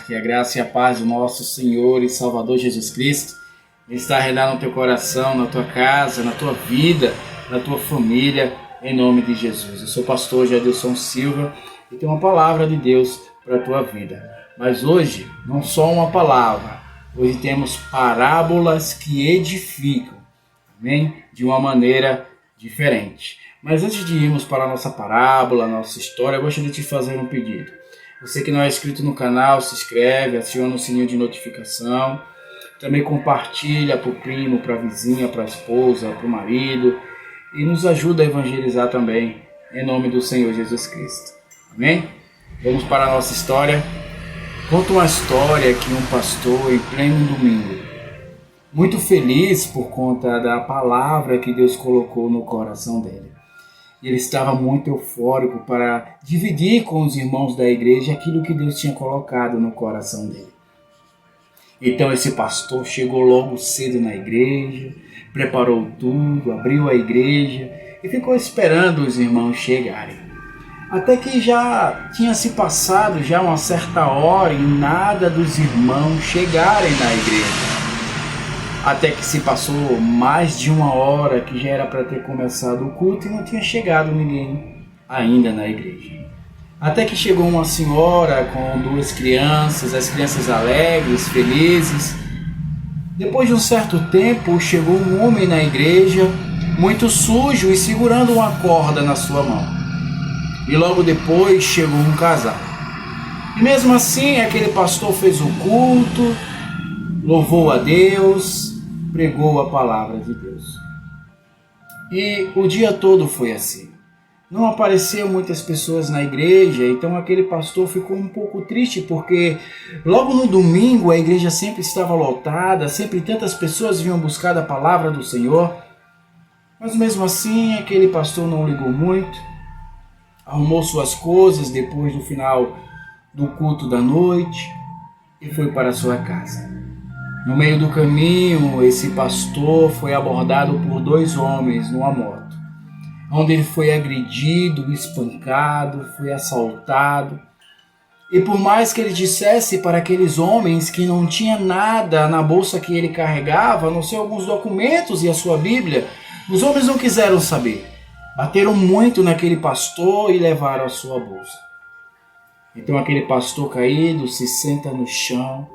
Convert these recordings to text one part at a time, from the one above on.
Que a graça e a paz do nosso Senhor e Salvador Jesus Cristo está reinando no teu coração, na tua casa, na tua vida, na tua família, em nome de Jesus. Eu sou o pastor Jadilson Silva e tenho uma palavra de Deus para a tua vida. Mas hoje, não só uma palavra, hoje temos parábolas que edificam, amém? De uma maneira diferente. Mas antes de irmos para a nossa parábola, a nossa história, eu gostaria de te fazer um pedido. Você que não é inscrito no canal, se inscreve, aciona o sininho de notificação. Também compartilha para o primo, para a vizinha, para a esposa, para o marido. E nos ajuda a evangelizar também, em nome do Senhor Jesus Cristo. Amém? Vamos para a nossa história. Conta uma história que um pastor, em pleno domingo, muito feliz por conta da palavra que Deus colocou no coração dele. Ele estava muito eufórico para dividir com os irmãos da igreja aquilo que Deus tinha colocado no coração dele. Então esse pastor chegou logo cedo na igreja, preparou tudo, abriu a igreja e ficou esperando os irmãos chegarem. Até que já tinha se passado já uma certa hora e nada dos irmãos chegarem na igreja. Até que se passou mais de uma hora que já era para ter começado o culto e não tinha chegado ninguém ainda na igreja. Até que chegou uma senhora com duas crianças, as crianças alegres, felizes. Depois de um certo tempo, chegou um homem na igreja, muito sujo e segurando uma corda na sua mão. E logo depois chegou um casal. E mesmo assim, aquele pastor fez o culto, louvou a Deus, pregou a palavra de Deus. E o dia todo foi assim. Não apareceram muitas pessoas na igreja, então aquele pastor ficou um pouco triste, porque logo no domingo a igreja sempre estava lotada, sempre tantas pessoas vinham buscar a palavra do Senhor. Mas mesmo assim, aquele pastor não ligou muito, arrumou suas coisas depois do final do culto da noite e foi para sua casa. No meio do caminho, esse pastor foi abordado por dois homens numa moto, onde ele foi agredido, espancado, foi assaltado. E por mais que ele dissesse para aqueles homens que não tinha nada na bolsa que ele carregava, a não ser alguns documentos e a sua Bíblia, os homens não quiseram saber. Bateram muito naquele pastor e levaram a sua bolsa. Então aquele pastor caído se senta no chão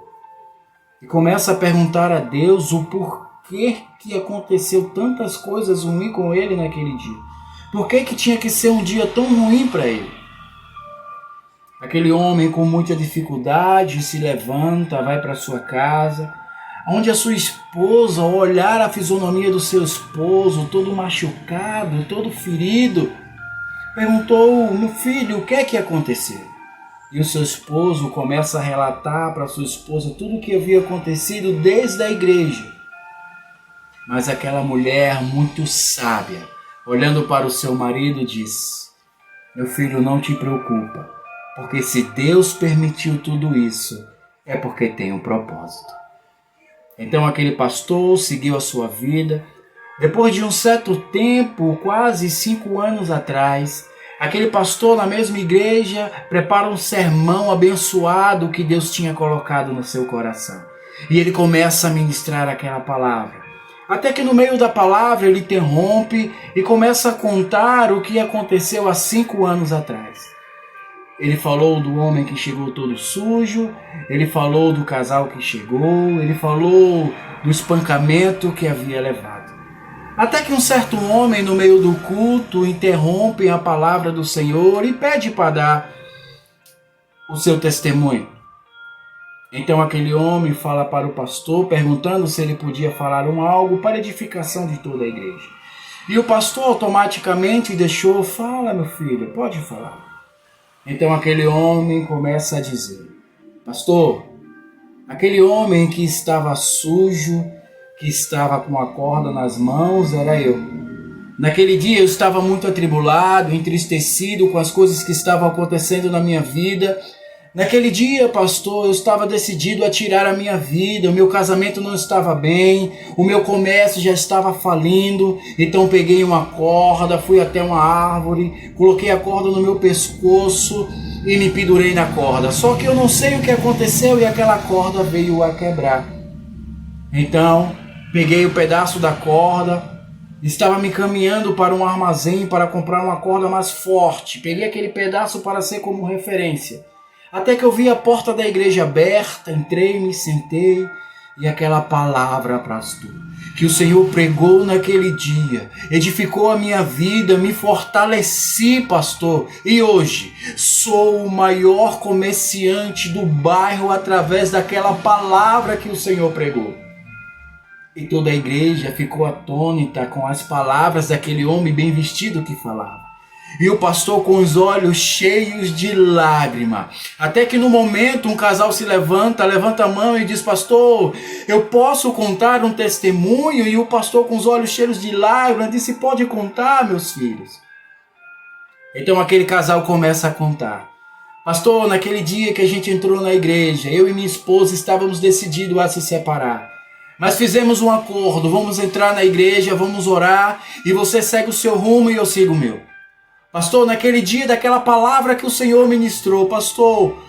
e começa a perguntar a Deus o porquê que aconteceu tantas coisas ruins com ele naquele dia. Por que tinha que ser um dia tão ruim para ele? Aquele homem com muita dificuldade se levanta, vai para sua casa, onde a sua esposa, ao olhar a fisionomia do seu esposo, todo machucado, todo ferido, perguntou: meu filho, o que é que aconteceu? E o seu esposo começa a relatar para sua esposa tudo o que havia acontecido desde a igreja. Mas aquela mulher muito sábia, olhando para o seu marido, diz: meu filho, não te preocupa, porque se Deus permitiu tudo isso, é porque tem um propósito. Então aquele pastor seguiu a sua vida. Depois de um certo tempo, quase 5 anos atrás, aquele pastor na mesma igreja prepara um sermão abençoado que Deus tinha colocado no seu coração. E ele começa a ministrar aquela palavra. Até que no meio da palavra ele interrompe e começa a contar o que aconteceu há 5 anos atrás. Ele falou do homem que chegou todo sujo, ele falou do casal que chegou, ele falou do espancamento que havia levado. Até que um certo homem no meio do culto interrompe a palavra do Senhor e pede para dar o seu testemunho. Então aquele homem fala para o pastor, perguntando se ele podia falar algo para edificação de toda a igreja. E o pastor automaticamente deixou: fala, meu filho, pode falar. Então aquele homem começa a dizer: pastor, aquele homem que estava sujo, que estava com a corda nas mãos, era eu. Naquele dia eu estava muito atribulado, entristecido com as coisas que estavam acontecendo na minha vida. Naquele dia, pastor, eu estava decidido a tirar a minha vida, o meu casamento não estava bem, o meu comércio já estava falindo, então peguei uma corda, fui até uma árvore, coloquei a corda no meu pescoço e me pendurei na corda. Só que eu não sei o que aconteceu e aquela corda veio a quebrar. Então, peguei o pedaço da corda, estava me caminhando para um armazém para comprar uma corda mais forte. Peguei aquele pedaço para ser como referência. Até que eu vi a porta da igreja aberta, entrei, me sentei e aquela palavra, pastor, que o Senhor pregou naquele dia, edificou a minha vida, me fortaleci, pastor. E hoje sou o maior comerciante do bairro através daquela palavra que o Senhor pregou. E toda a igreja ficou atônita com as palavras daquele homem bem vestido que falava. E o pastor com os olhos cheios de lágrima. Até que no momento um casal se levanta a mão e diz: pastor, eu posso contar um testemunho? E o pastor com os olhos cheios de lágrima disse: pode contar, meus filhos. Então aquele casal começa a contar. Pastor, naquele dia que a gente entrou na igreja, eu e minha esposa estávamos decididos a se separar. Mas fizemos um acordo, vamos entrar na igreja, vamos orar, e você segue o seu rumo e eu sigo o meu. Pastor, naquele dia daquela palavra que o Senhor ministrou, pastor,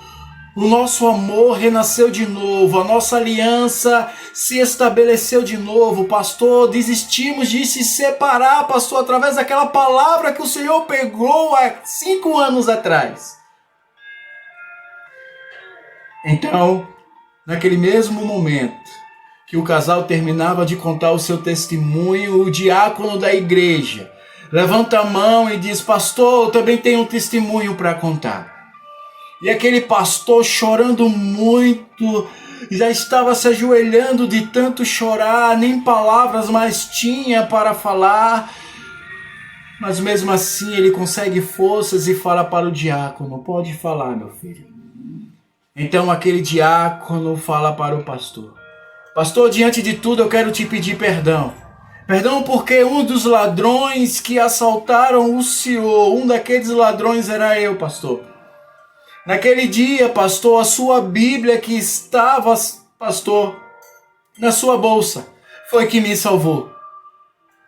o nosso amor renasceu de novo, a nossa aliança se estabeleceu de novo, pastor, desistimos de se separar, pastor, através daquela palavra que o Senhor pegou há 5 anos atrás. Então, naquele mesmo momento que o casal terminava de contar o seu testemunho, o diácono da igreja levanta a mão e diz: pastor, eu também tenho um testemunho para contar. E aquele pastor, chorando muito, já estava se ajoelhando de tanto chorar, nem palavras mais tinha para falar. Mas mesmo assim ele consegue forças e fala para o diácono: pode falar, meu filho. Então aquele diácono fala para o pastor: pastor, diante de tudo eu quero te pedir perdão. Perdão porque um dos ladrões que assaltaram o senhor, um daqueles ladrões era eu, pastor. Naquele dia, pastor, a sua Bíblia que estava, pastor, na sua bolsa, foi que me salvou.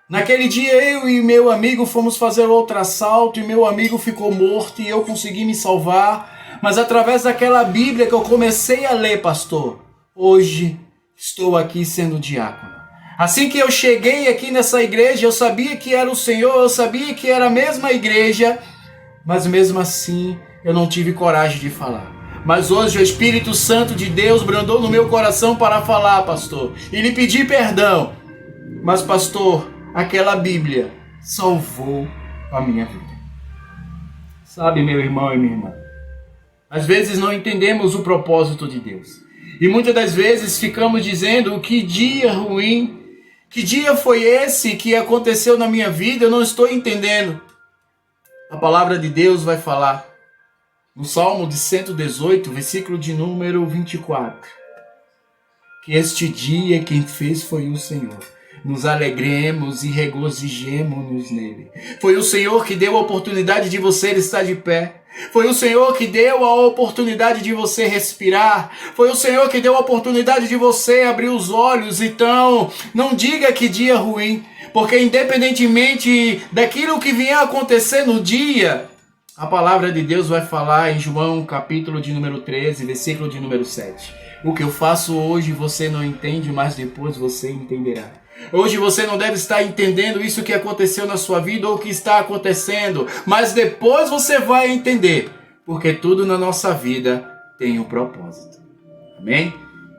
Naquele dia eu e meu amigo fomos fazer outro assalto e meu amigo ficou morto e eu consegui me salvar. Mas através daquela Bíblia que eu comecei a ler, pastor, hoje estou aqui sendo diácono. Assim que eu cheguei aqui nessa igreja, eu sabia que era o Senhor, eu sabia que era a mesma igreja, mas mesmo assim eu não tive coragem de falar. Mas hoje o Espírito Santo de Deus brandou no meu coração para falar, pastor, e lhe pedir perdão. Mas, pastor, aquela Bíblia salvou a minha vida. Sabe, meu irmão e minha irmã, às vezes não entendemos o propósito de Deus. E muitas das vezes ficamos dizendo: que dia ruim, que dia foi esse que aconteceu na minha vida, eu não estou entendendo. A palavra de Deus vai falar no Salmo de 118, versículo de número 24, que este dia quem fez foi o Senhor. Nos alegremos e regozijemo-nos nele. Foi o Senhor que deu a oportunidade de você estar de pé. Foi o Senhor que deu a oportunidade de você respirar. Foi o Senhor que deu a oportunidade de você abrir os olhos. Então, não diga que dia ruim, porque independentemente daquilo que vier a acontecer no dia, a palavra de Deus vai falar em João capítulo de número 13, versículo de número 7. O que eu faço hoje você não entende, mas depois você entenderá. Hoje você não deve estar entendendo isso que aconteceu na sua vida ou o que está acontecendo, mas depois você vai entender, porque tudo na nossa vida tem um propósito. Amém?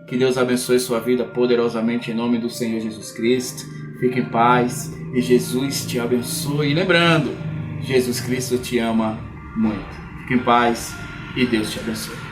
Que Deus abençoe sua vida poderosamente em nome do Senhor Jesus Cristo. Fique em paz e Jesus te abençoe. E lembrando, Jesus Cristo te ama muito. Fique em paz e Deus te abençoe.